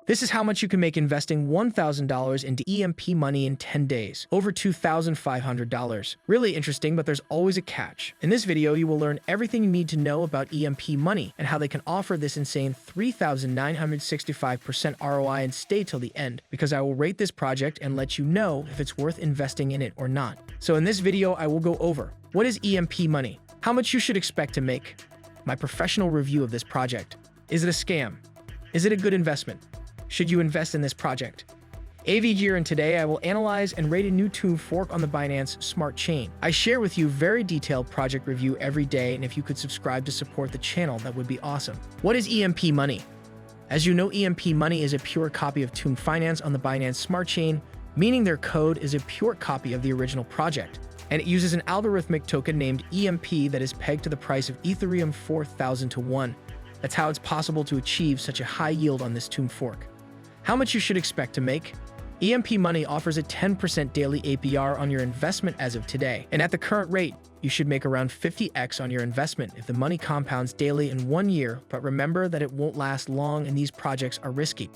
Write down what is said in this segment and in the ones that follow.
This is how much you can make investing $1,000 into EMP Money in 10 days, over $2,500. Really interesting, but there's always a catch. In this video, you will learn everything you need to know about EMP Money and how they can offer this insane 3,965% ROI and stay till the end, because I will rate this project and let you know if it's worth investing in it or not. So in this video, I will go over what is EMP Money, how much you should expect to make, my professional review of this project. Is it a scam? Is it a good investment? Should you invest in this project? AVGear, and today I will analyze and rate a new tomb fork on the Binance Smart Chain. I share with you very detailed project review every day, and if you could subscribe to support the channel, that would be awesome. What is EMP Money? As you know, EMP Money is a pure copy of tomb.finance on the Binance Smart Chain, meaning their code is a pure copy of the original project. And it uses an algorithmic token named EMP that is pegged to the price of Ethereum 4,000 to 1. That's how it's possible to achieve such a high yield on this tomb fork. How much you should expect to make? EMP Money offers a 10% daily APR on your investment as of today, and at the current rate, you should make around 50x on your investment if the money compounds daily in 1 year, but remember that it won't last long and these projects are risky.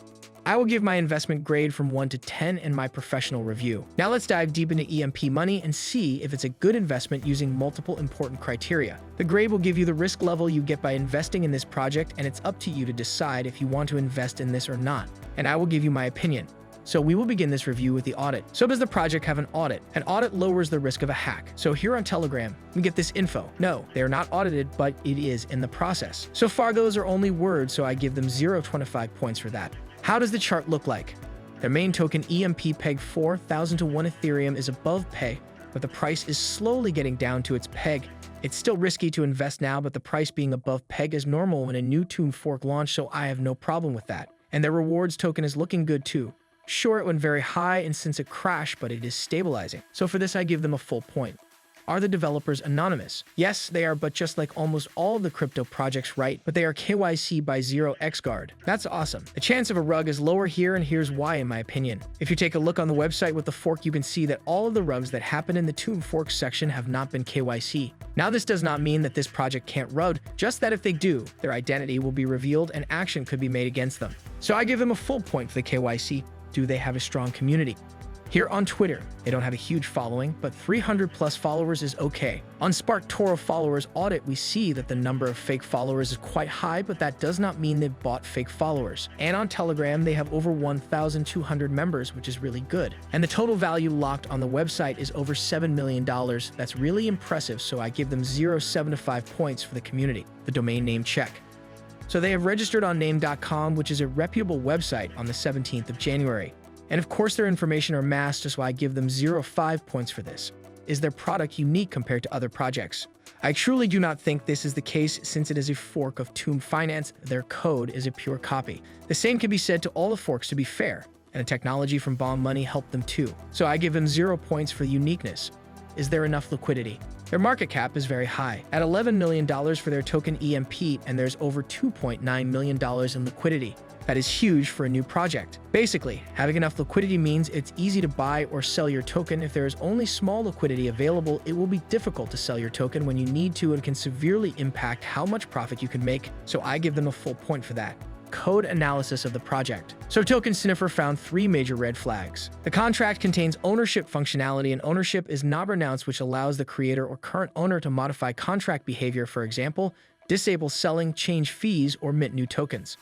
I will give my investment grade from 1 to 10 in my professional review. Now let's dive deep into EMP Money and see if it's a good investment using multiple important criteria. The grade will give you the risk level you get by investing in this project, and it's up to you to decide if you want to invest in this or not. And I will give you my opinion. So we will begin this review with the audit. So does the project have an audit? An audit lowers the risk of a hack. So here on Telegram, we get this info. No, they are not audited, but it is in the process. So far, those are only words, so I give them 0.25 points for that. How does the chart look like? Their main token EMP peg 4,000 to 1 Ethereum is above peg, but the price is slowly getting down to its peg. It's still risky to invest now, but the price being above peg is normal when a new tomb fork launch, so I have no problem with that. And their rewards token is looking good too. Sure, it went very high and since it crashed, but it is stabilizing. So for this, I give them a full point. Are the developers anonymous? Yes, they are, but just like almost all of the crypto projects, right? But they are KYC by 0xguard. That's awesome. The chance of a rug is lower here, and here's why, in my opinion. If you take a look on the website with the fork, you can see that all of the rugs that happen in the tomb fork section have not been KYC. Now, this does not mean that this project can't rug, just that if they do, their identity will be revealed and action could be made against them. So I give them a full point for the KYC. Do they have a strong community? Here on Twitter, they don't have a huge following, but 300 plus followers is okay. On Spark Toro followers audit, we see that the number of fake followers is quite high, but that does not mean they've bought fake followers. And on Telegram, they have over 1,200 members, which is really good. And the total value locked on the website is over $7 million. That's really impressive, so I give them 0.75 points for the community. The domain name check. So they have registered on name.com, which is a reputable website, on the 17th of January. And of course, their information are masked, so I give them 0.5 points for this. Is their product unique compared to other projects? I truly do not think this is the case, since it is a fork of tomb.finance. Their code is a pure copy. The same can be said to all the forks, to be fair, and a technology from Bond Money helped them too. So I give them 0 points for uniqueness. Is there enough liquidity? Their market cap is very high, at $11 million for their token EMP, and there's over $2.9 million in liquidity. That is huge for a new project. Basically, having enough liquidity means it's easy to buy or sell your token. If there is only small liquidity available, it will be difficult to sell your token when you need to, and can severely impact how much profit you can make. So I give them a full point for that. Code analysis of the project. So Token Sniffer found 3 major red flags. The contract contains ownership functionality, and ownership is not renounced, which allows the creator or current owner to modify contract behavior, for example, disable selling, change fees, or mint new tokens.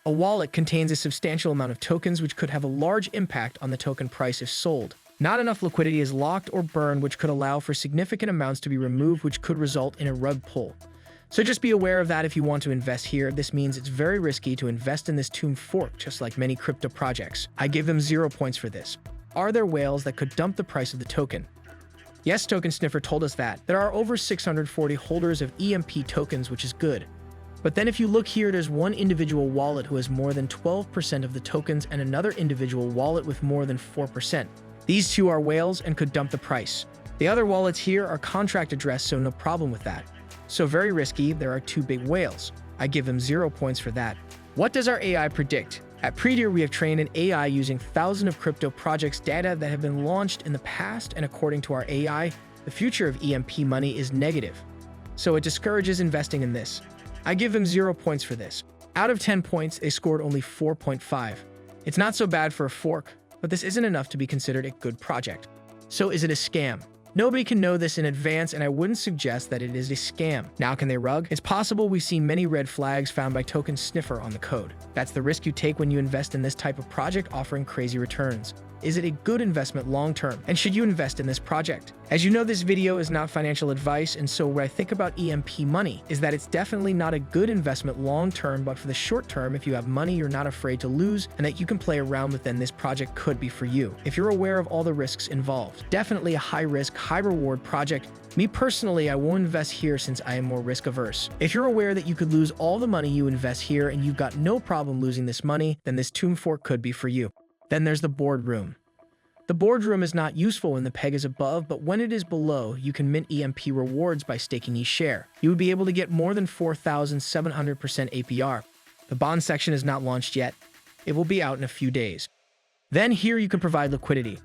A wallet contains a substantial amount of tokens, which could have a large impact on the token price if sold. Not enough liquidity is locked or burned, which could allow for significant amounts to be removed, which could result in a rug pull. So just be aware of that if you want to invest here. This means it's very risky to invest in this tomb fork, just like many crypto projects. I give them 0 points for this. Are there whales that could dump the price of the token? Yes, Token Sniffer told us that. There are over 640 holders of EMP tokens, which is good. But then if you look here, there's one individual wallet who has more than 12% of the tokens and another individual wallet with more than 4%. These two are whales and could dump the price. The other wallets here are contract addressed, so no problem with that. So very risky, there are 2 big whales. I give them 0 points for that. What does our AI predict? At Predir, we have trained an AI using thousands of crypto projects data that have been launched in the past, and according to our AI, the future of EMP Money is negative. So it discourages investing in this. I give them 0 points for this. Out of 10 points, they scored only 4.5. It's not so bad for a fork, but this isn't enough to be considered a good project. So is it a scam? Nobody can know this in advance, and I wouldn't suggest that it is a scam. Now, can they rug? It's possible we see many red flags found by token sniffer on the code. That's the risk you take when you invest in this type of project offering crazy returns. Is it a good investment long-term? And should you invest in this project? As you know, this video is not financial advice, and so what I think about EMP Money is that it's definitely not a good investment long-term, but for the short term, if you have money you're not afraid to lose and that you can play around with, then this project could be for you. If you're aware of all the risks involved, definitely a high-risk, high-reward project. Me personally, I won't invest here since I am more risk-averse. If you're aware that you could lose all the money you invest here and you've got no problem losing this money, then this tomb fork could be for you. Then there's the boardroom. The boardroom is not useful when the peg is above, but when it is below, you can mint EMP rewards by staking ESHARE. You would be able to get more than 4,700% APR. The bond section is not launched yet. It will be out in a few days. Then here you can provide liquidity.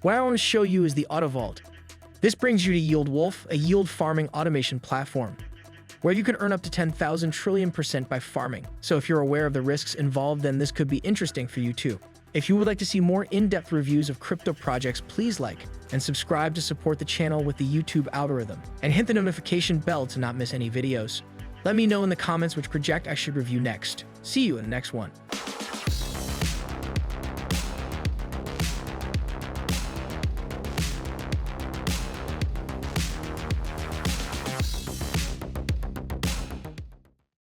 What I want to show you is the Auto Vault. This brings you to Yield Wolf, a yield farming automation platform, where you can earn up to 10,000 trillion% by farming. So if you're aware of the risks involved, then this could be interesting for you too. If you would like to see more in-depth reviews of crypto projects, please like and subscribe to support the channel with the YouTube algorithm, and hit the notification bell to not miss any videos. Let me know in the comments which project I should review next. See you in the next one.